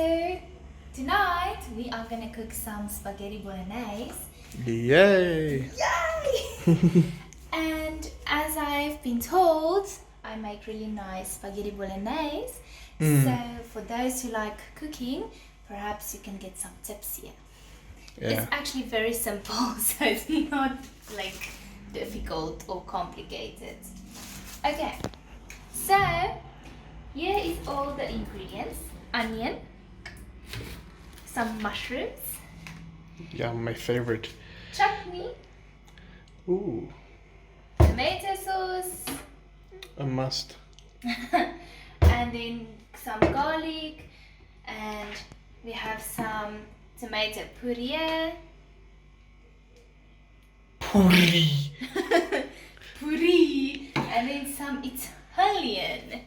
So tonight we are gonna cook some spaghetti bolognese. Yay! Yay! And as I've been told, I make really nice spaghetti bolognese. So for those who like cooking, perhaps you can get some tips here. Yeah. It's actually very simple, so it's not like difficult or complicated. Okay, so here is all the ingredients: onion, some mushrooms, Yeah, my favorite. chutney, Ooh, tomato sauce, a must. and then some garlic, and we have some tomato puree. Puri. Puree, and then some Italian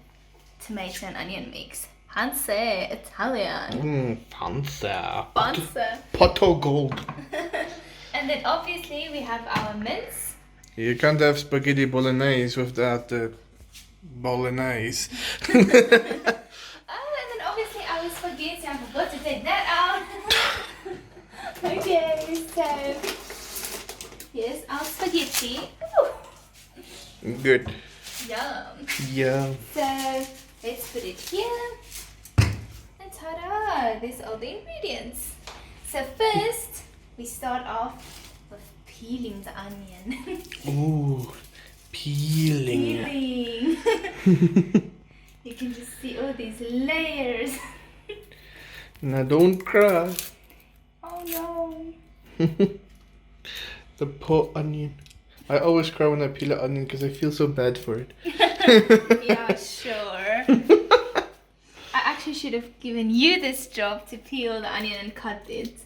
tomato and onion mix. Fancy Italian. Fancy. Fancy. Potto gold. And then obviously we have our mince. You can't have spaghetti bolognese without the bolognese. Oh, and then obviously our spaghetti. I forgot to take that out. Okay, so here's our spaghetti. Ooh, Good. yum. Yeah. So let's put it here. And ta-da! These are the ingredients. So first, we start off with peeling the onion. Ooh, peeling. Peeling. You can just see all these layers. Now don't cry. Oh no. The poor onion. I always cry when I peel an onion because I feel so bad for it. Yeah, sure. I actually should have given you this job to peel the onion and cut it.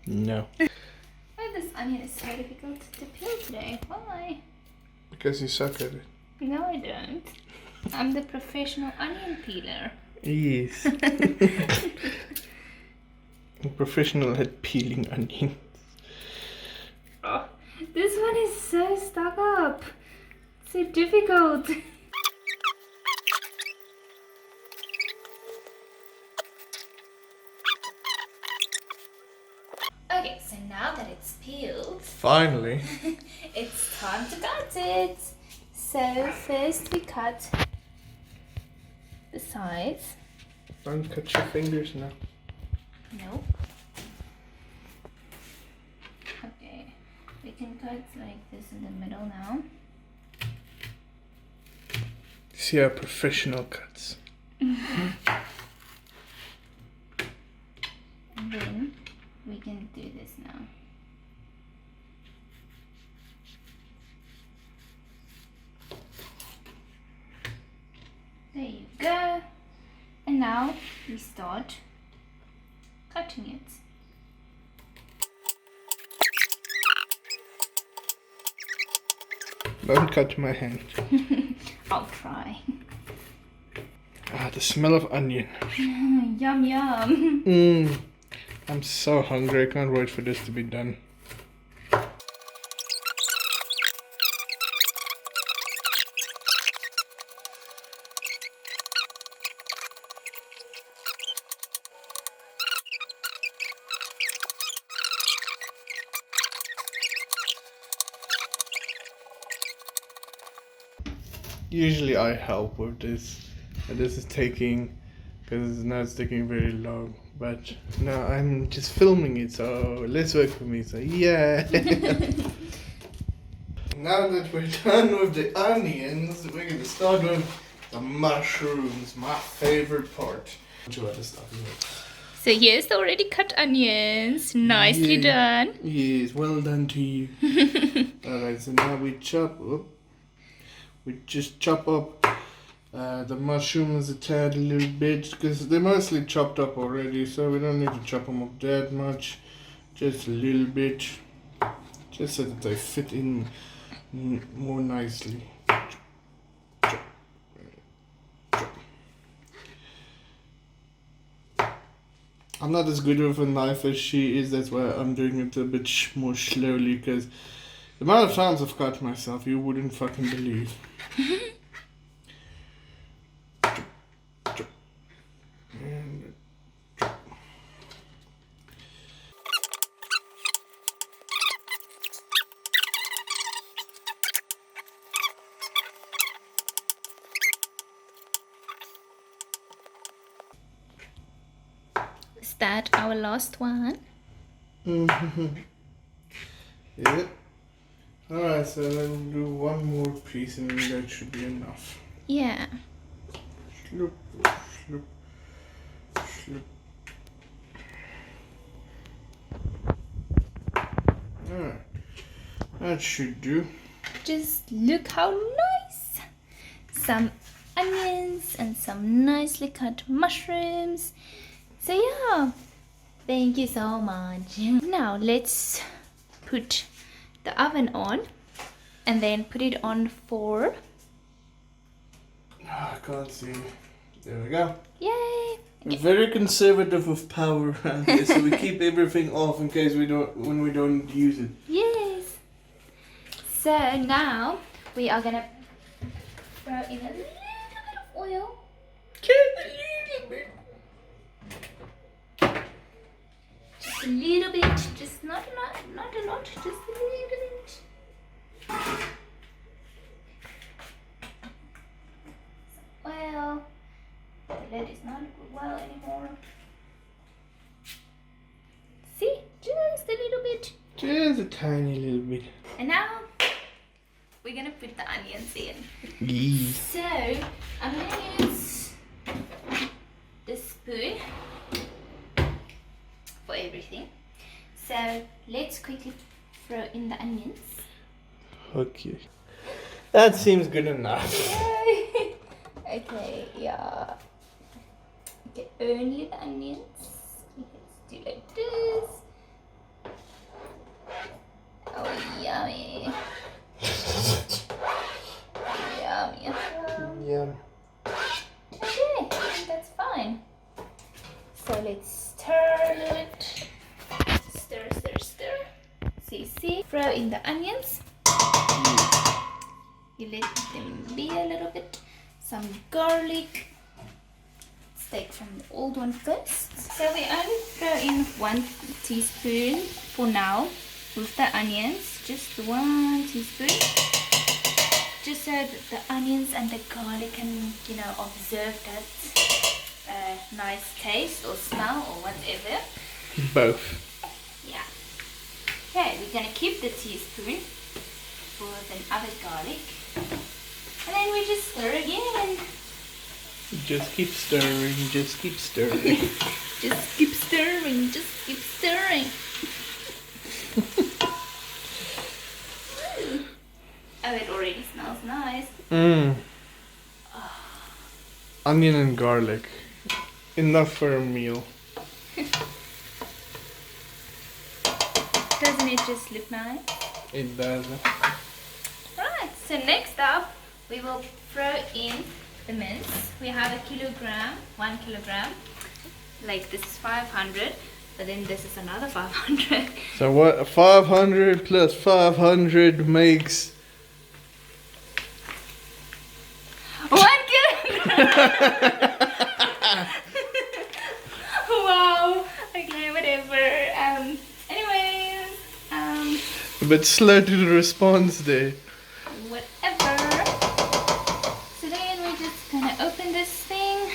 No. Why this onion is so difficult to peel today? Why? Because you suck at it. No, I don't. I'm the professional onion peeler. Yes. I'm professional at peeling onions. Oh, this one is so stuck up. So difficult. Okay, so now that it's peeled, Finally. it's time to cut it. So first we cut the sides. Don't cut your fingers now. Nope. Okay, we can cut like this in the middle now. See how professional cuts. And then we can do this now. There you go. And now we start cutting it. Don't cut my hand. I'll try. Ah, the smell of onion. Yum yum. I'm so hungry. I can't wait for this to be done. Usually I help with this, and this is taking, because now it's taking very long, but now I'm just filming it, so let's work for me, so yeah. Now that we're done with the onions, we're gonna start with the mushrooms, my favorite part. Two other stuff, So here's the already cut onions. Nicely done. Yes, well done to you. Alright, so now we just chop up the mushrooms a tad, a little bit, because they're mostly chopped up already, so we don't need to chop them up that much. Just a little bit, just so that they fit in more nicely. I'm not as good with a knife as she is, that's why I'm doing it a bit more slowly, because the amount of times I've cut myself, you wouldn't fucking believe. Is that our last one? Mm-hmm. Yeah. Alright, so then we'll do one more piece and that should be enough. Yeah. Sloop, sloop, sloop. Alright. That should do. Just look how nice. Some onions and some nicely cut mushrooms. So yeah, thank you so much. Now let's put the oven on and then put it on for... I can't see. There we go. Yay! We're very conservative with power around here, so we keep everything off in case when we don't use it. Yes. So now we are gonna throw in a little bit of oil. Just a little bit. Just a little bit, just not a lot, just a little bit. Some oil. The lid is not good well anymore. See, just a little bit. Just a tiny little bit. And now we're gonna put the onions in. Yes. So I'm gonna use the spoon for everything. So let's quickly throw in the onions. Okay. That seems good enough. Okay, yeah. Okay, only the onions. Let's do like this. Oh, yummy. Yummy. Yeah. Okay, I think that's fine. So let's stir it. Stir, stir, stir. See. Throw in the onions. You let them be a little bit. Some garlic. Let's take from the old one first. So we only throw in 1 teaspoon for now with the onions. Just 1 teaspoon. Just so that the onions and the garlic can, observe that nice taste or smell or whatever. Both. Yeah. Okay, we're gonna keep the teaspoon for the other garlic. And then we just stir again. Just keep stirring, just keep stirring. Just keep stirring, just keep stirring. Oh, it already smells nice. Mmm. Onion and garlic. Enough for a meal. Doesn't it just look nice? It does. Right, so next up we will throw in the mince. We have 1 kilogram. Like this is 500, but then this is another 500. So what? 500 plus 500 makes... 1 kilogram! Wow. Okay, whatever. Anyways, A bit slow to the response there. whatever. So then we're just gonna open this thing.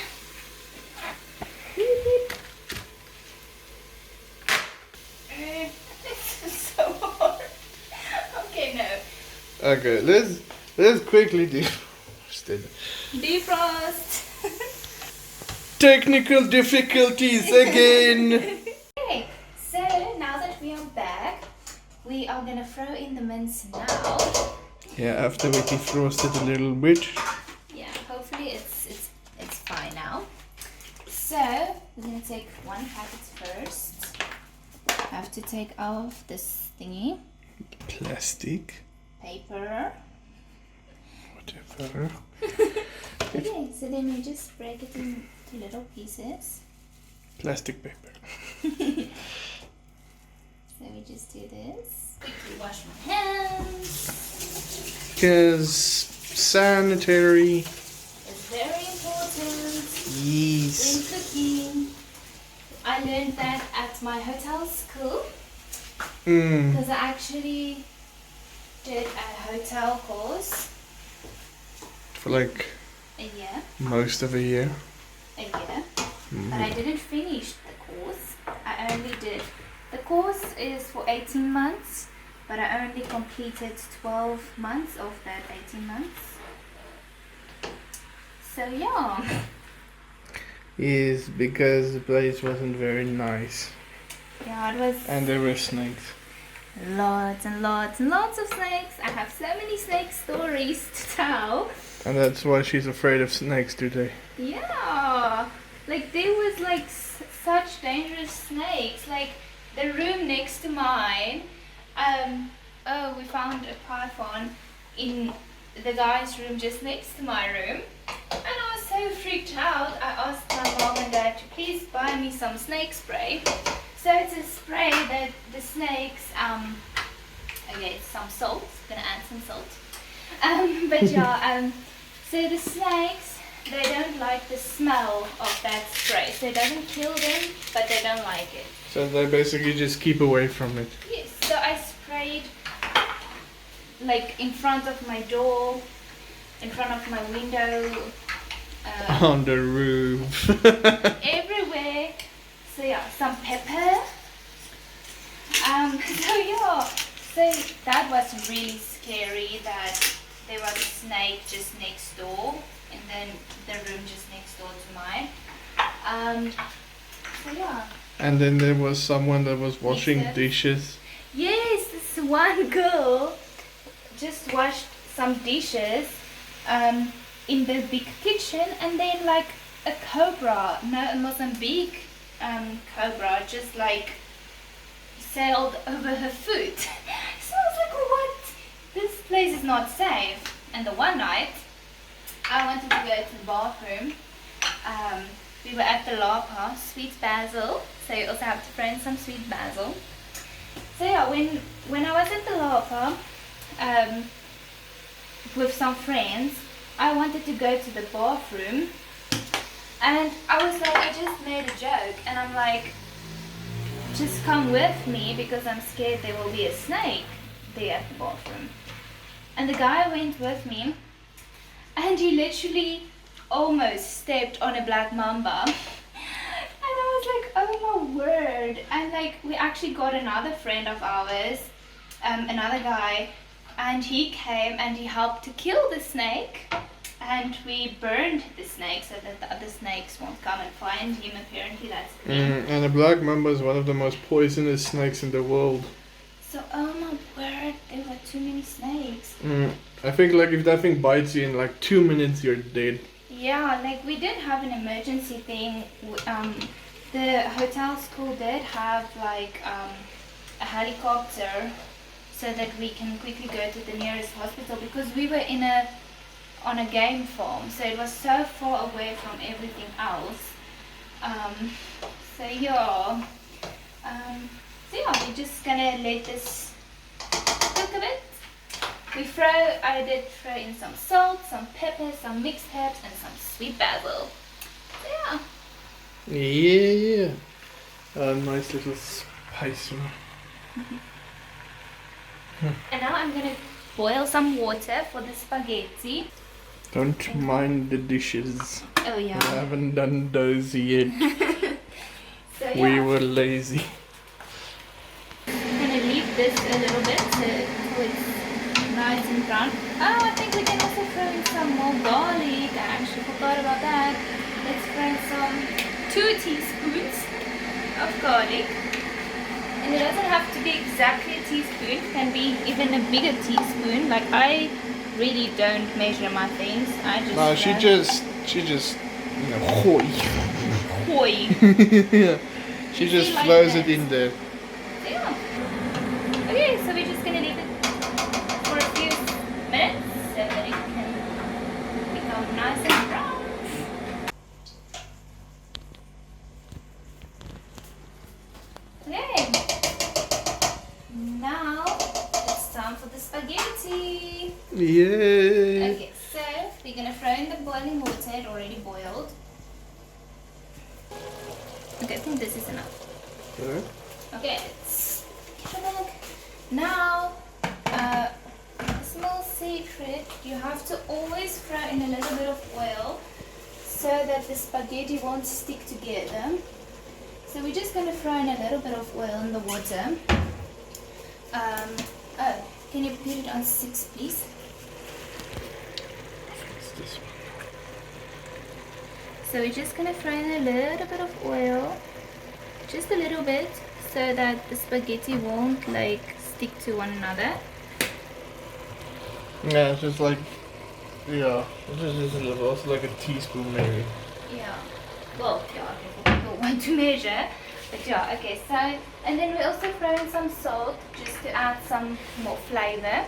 This is so hard. Okay, no. Okay, let's quickly Defrost. Technical difficulties again. Okay, so now that we are back, we are gonna throw in the mince now. Yeah, after we defrosted a little bit. Yeah, hopefully it's fine now. So we're gonna take 1 packet first. Have to take off this thingy. Plastic. Paper. Whatever. Okay, so then we just break it into little pieces. Plastic paper. So we just do this. Quickly wash my hands. Because sanitary. It's very important Yes. when cooking. I learned that at my hotel school because I actually did a hotel course For like a year. most of a year. But I didn't finish the course. course is for 18 months, but I only completed 12 months of that 18 months. So yeah. Yes, because the place wasn't very nice. Yeah, it was. And there were snakes. Lots and lots and lots of snakes. I have so many snake stories to tell. And that's why she's afraid of snakes today. Yeah, like there was like such dangerous snakes. Like the room next to mine. Oh, we found a python in the guy's room just next to my room, and I was so freaked out. I asked my mom and dad to please buy me some snake spray. So it's a spray that the snakes, okay, some salt, gonna add some salt. But yeah, so the snakes, they don't like the smell of that spray. So it doesn't kill them, but they don't like it. So they basically just keep away from it. Yes, so I sprayed like in front of my door, in front of my window. On the roof. Everywhere. So yeah, some pepper. So yeah, so that was really scary that there was a snake just next door, and then the room just next door to mine. So yeah. And then there was someone that was washing dishes. Yes, this one girl just washed some dishes in the big kitchen, and then like a cobra, no, a Mozambique cobra, just like sailed over her foot. So I was like, what? This place is not safe. And the one night I wanted to go to the bathroom. We were at the lapa, sweet basil, so you also have to throw in some sweet basil. So yeah, when I was at the lapa with some friends, I wanted to go to the bathroom, and I was like, I just made a joke, and I'm like, just come with me because I'm scared there will be a snake there at the bathroom. And the guy went with me, and he literally almost stepped on a black mamba. And I was like, oh my word. And like, we actually got another friend of ours, another guy, and he came and he helped to kill the snake, and we burned the snake so that the other snakes won't come and find him. Apparently that's the thing. And a black mamba is one of the most poisonous snakes in the world. So, oh my word, there were too many snakes. I think like if that thing bites you in like 2 minutes, you're dead. Yeah, like we did have an emergency thing. The hotel school did have like a helicopter so that we can quickly go to the nearest hospital, because we were on a game farm, so it was so far away from everything else. So yeah, we're just gonna let this cook a bit. I did throw in some salt, some pepper, some mixed herbs, and some sweet basil. So yeah. Yeah. A nice little spice one. And now I'm gonna boil some water for the spaghetti. Don't mind the dishes. Oh yeah. We haven't done those yet. So yeah. We were lazy. I'm gonna leave this a little bit so it's nice and brown. Oh, I think we can also throw in some more garlic. I actually forgot about that. Let's throw in some 2 teaspoons of garlic. And it doesn't have to be exactly a teaspoon. It can be even a bigger teaspoon. Like I really don't measure my things. I just. No, she just, you know, hoy. Yeah. She just like throws that. it in there. Yeah. Okay, so we're just gonna leave it for a few minutes so that it can become nice and brown. Okay. Now it's time for the spaghetti. Yay! Okay, so we're gonna throw in the boiling water. It already boiled. Okay, I think this is enough. Okay, let's give it a look. Now, a small secret, you have to always throw in a little bit of oil so that the spaghetti won't stick together. So we're just going to throw in a little bit of oil in the water. Oh, can you put it on 6, please? It's this one. So we're just going to throw in a little bit of oil, just a little bit, so that the spaghetti won't like stick to one another. Yeah, it's just like, yeah, it's just a little, also like a teaspoon maybe. Yeah. Well, yeah, okay, for people who want to measure. But yeah, okay, so, and then we also throw in some salt just to add some more flavor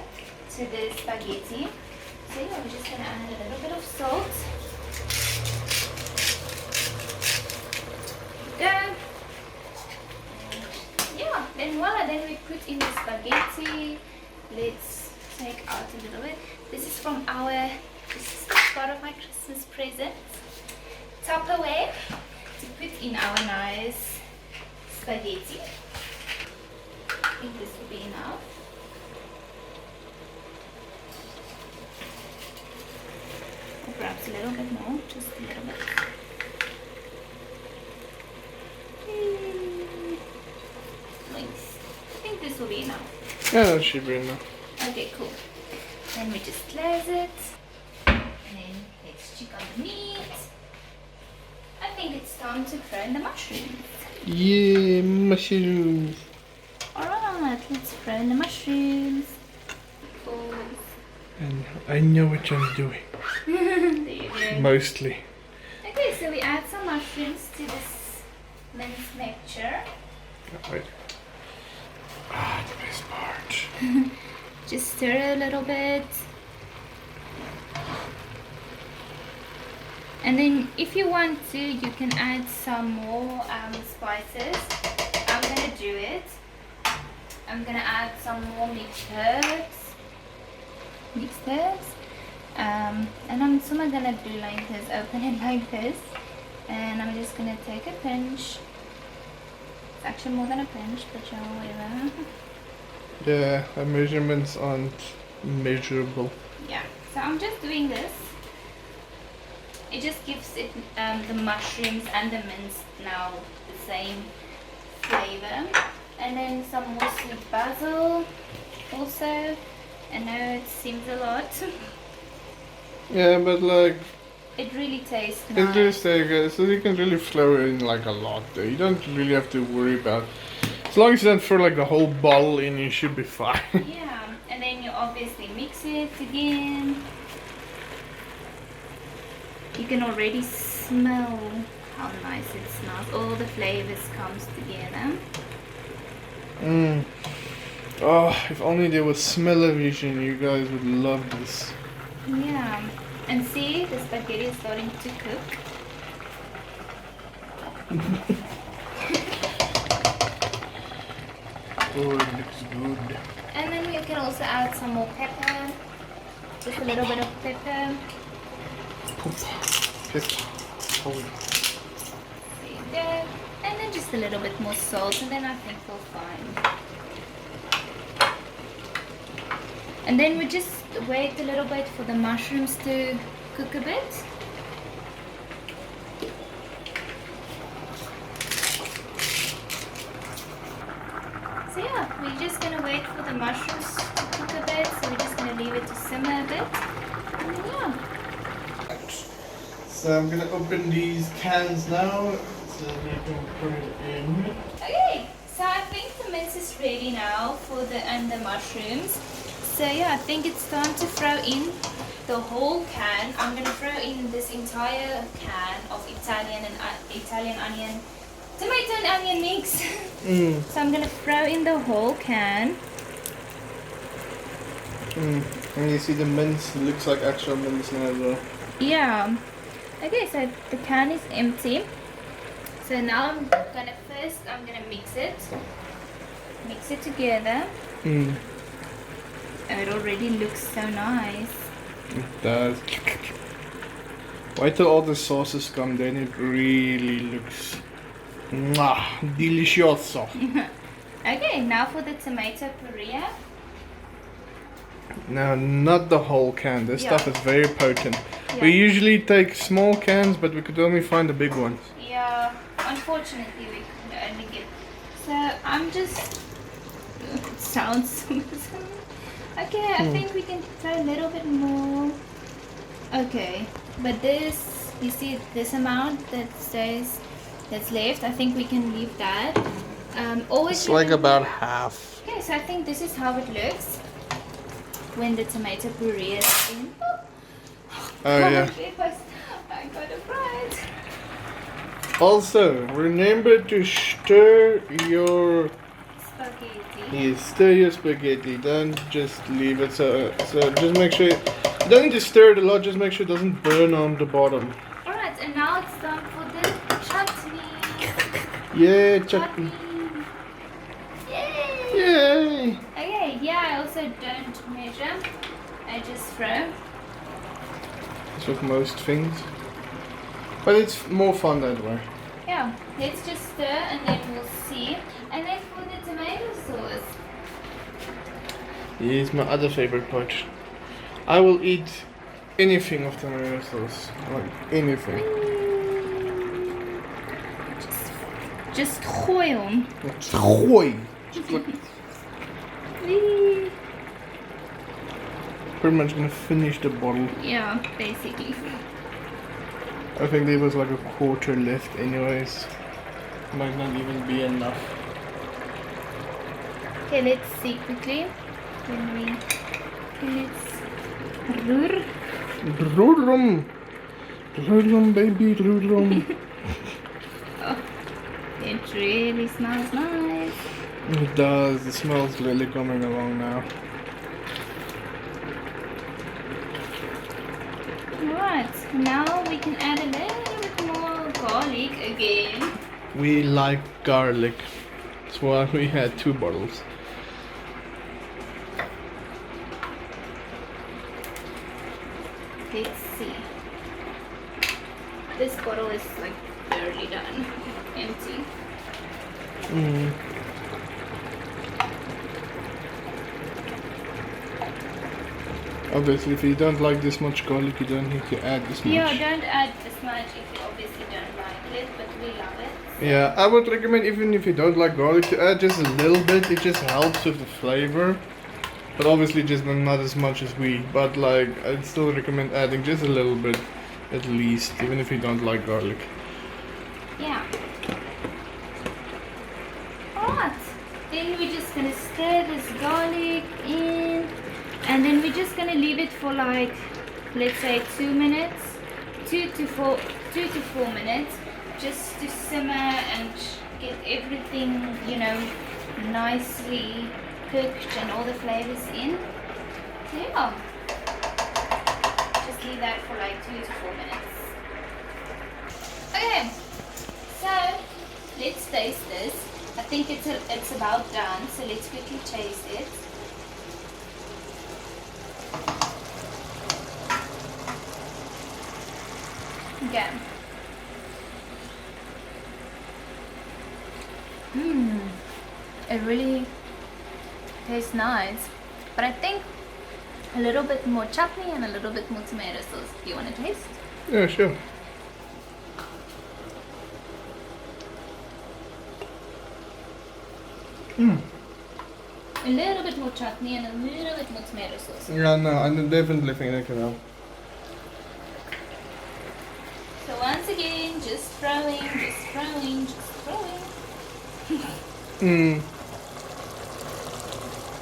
to the spaghetti. So yeah, we're just going to add a little bit of salt. There we go. Yeah, then voila, then we put in the spaghetti. Let's take out a little bit. This is part of my Christmas present. Tupperware to put in our nice spaghetti. I think this will be enough. Or perhaps a little bit more, just a little bit. Nice. I think this will be enough. Yeah, that should be enough. Okay, cool. Then we just close it. And then let's check on the meat. I think it's time to throw in the mushrooms. Yeah, mushrooms. Alright, let's throw in the mushrooms. And I know what I'm doing. There you go. Mostly. Okay, so we add some mushrooms to this minced mixture. Right. Ah, the best part. Just stir a little bit. And then if you want to, you can add some more spices. I'm gonna do it. I'm gonna add some more mixed herbs. And I'm soon gonna do like this, open it like this. And I'm just gonna take a pinch. It's actually more than a pinch, but yeah, whatever. Yeah, the measurements aren't measurable. Yeah, so I'm just doing this. It just gives it the mushrooms and the mince now the same flavor. And then some more sweet basil also. I know it seems a lot. Yeah, but like, It really tastes it nice. is good, so you can really throw in like a lot there. You don't really have to worry about. As long as you don't throw like the whole bottle in, you should be fine. Yeah, and then you obviously mix it again. You can already smell how nice it smells. All the flavors comes together. Mmm. Oh, if only there was smell-o-vision, you guys would love this. Yeah, and see, the spaghetti is starting to cook. Oh, it looks good. And then you can also add some more pepper. Just a little bit of pepper. Oh. There you go. And then just a little bit more salt, and then I think we'll fine. And then we just wait a little bit for the mushrooms to cook a bit. So yeah, we're just gonna wait for the mushrooms to cook a bit. So we're just gonna leave it to simmer a bit. And then yeah. So I'm gonna open these cans now so we can put it in. Okay, so I think the mince is ready now for the mushrooms. So yeah, I think it's time to throw in the whole can. I'm gonna throw in this entire can of Italian onion, tomato and onion mix. So I'm gonna throw in the whole can. And you see the mince, it looks like actual mince now as well. Yeah. Okay, so the can is empty. So now I'm gonna mix it together. Oh, it already looks so nice. It does. Wait till all the sauces come, then it really looks delicioso. Okay, now for the tomato puree. No, not the whole can. This Yeah. stuff is very potent. Yeah. We usually take small cans, but we could only find the big ones. Yeah, unfortunately we could only get. So I'm just. It sounds. Okay, I think we can throw a little bit more. Okay, but this, you see this amount that stays, that's left, I think we can leave that. Always It's like about half. Okay, so I think this is how it looks when the tomato puree is in. Oh yeah. I got it right. Also, remember to stir your spaghetti. Don't just leave it. So just make sure you don't need to stir it a lot. Just make sure it doesn't burn on the bottom. All right, and now it's time for the chutney. Yeah, chutney. Yay! Yay! Okay, yeah. I also don't measure. I just throw. That's with most things. But it's more fun that way. Yeah, let's just stir and then we'll see. And then for the tomato sauce. Here's my other favorite part. I will eat anything of tomato sauce. Like anything. Just gooi hom. Gooi. Just like pretty much gonna finish the bottle. Yeah, basically. I think there was like a quarter left anyways. Might not even be enough. Okay, let's see quickly. Let's roer. Roerum baby, roerum. Oh, it really smells nice. It does, it smells really coming along now. Alright, now we can add a little bit more garlic again. We like garlic. That's why we had 2 bottles. Let's see. This bottle is like barely done. Empty. Obviously, if you don't like this much garlic, you don't need to add this much. Yeah, don't add this much if you obviously don't like it, but we love it. Yeah, I would recommend, even if you don't like garlic, to add just a little bit. It just helps with the flavor. But obviously just not as much as we. But like, I'd still recommend adding just a little bit at least, even if you don't like garlic. Yeah. Alright. Then we're just gonna stir this garlic in. And then we're just gonna leave it for like, let's say 2 minutes. 2 to 4 minutes. Just to simmer and get everything, you know, nicely cooked and all the flavors in. So yeah, just leave that for like 2 to 4 minutes. Okay, so let's taste this. I think it's about done, so let's quickly taste it. Okay. It really tastes nice, but I think a little bit more chutney and a little bit more tomato sauce. Do you want to taste? Yeah, sure. A little bit more chutney and a little bit more tomato sauce. Yeah, no, I definitely think that can help. So once again, just throwing.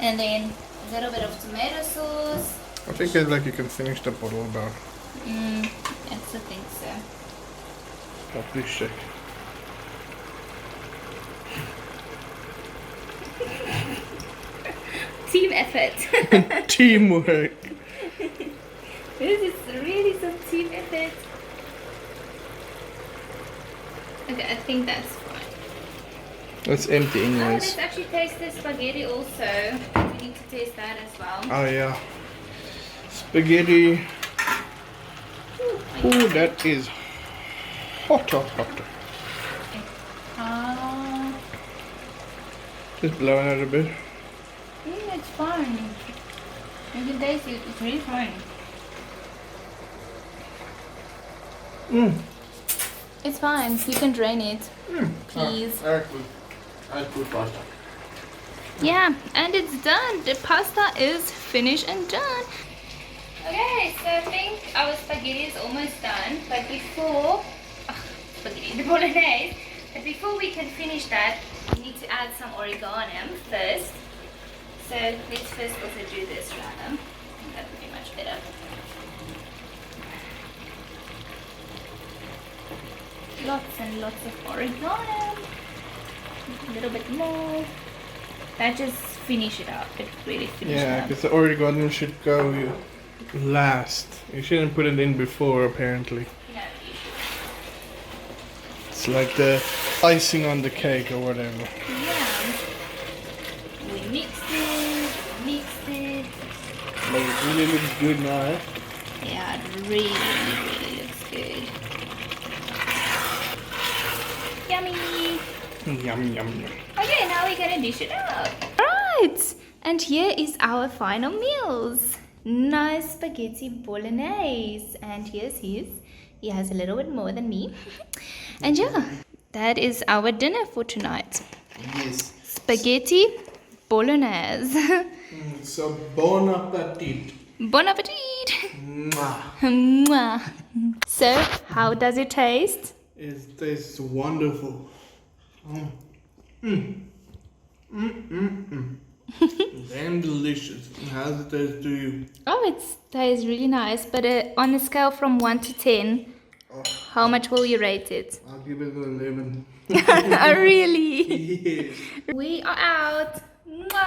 And then a little bit of tomato sauce. I think it's like you can finish the bottle about. I also think so. Oh, please check. Team effort. Teamwork. This is really some team effort. Okay, I think that's fine. It's empty Oh, anyways. let's actually taste the spaghetti also. We need to taste that as well. Oh yeah. Spaghetti. Oh, that is hotter. Just blowing it a bit. It's fine. You can taste it. It's really fine. It's fine. You can drain it. Please. I put pasta. Yeah, and it's done. The pasta is finished and done. Okay, so I think our spaghetti is almost done. But before, spaghetti, the bolognese. But before we can finish that, we need to add some oregano first. So let's first also do this rather. That would be much better. Lots and lots of oregano. A little bit more. That just finish it up. It really finishes it Yeah, up. because the oregano should go last. You shouldn't put it in before, apparently. No, you should. It's like the icing on the cake or whatever. Yeah. We mixed it. But it really looks good now, eh? Yeah, it really looks good. Yummy. Yum, yum, yum. Okay, now we're gonna dish it out. Right, and here is our final meals. Nice spaghetti bolognese, and here's his. He has a little bit more than me. And yeah, that is our dinner for tonight. Yes. Spaghetti bolognese. So bon appetit. Bon appetit. Mwah. Mwah. So, how does it taste? It tastes wonderful. Damn delicious. How's it taste to you? Oh, it tastes really nice, but on a scale from 1 to 10, how much will you rate it? I'll give it an 11. Oh, really? Yes. We are out. Mwah.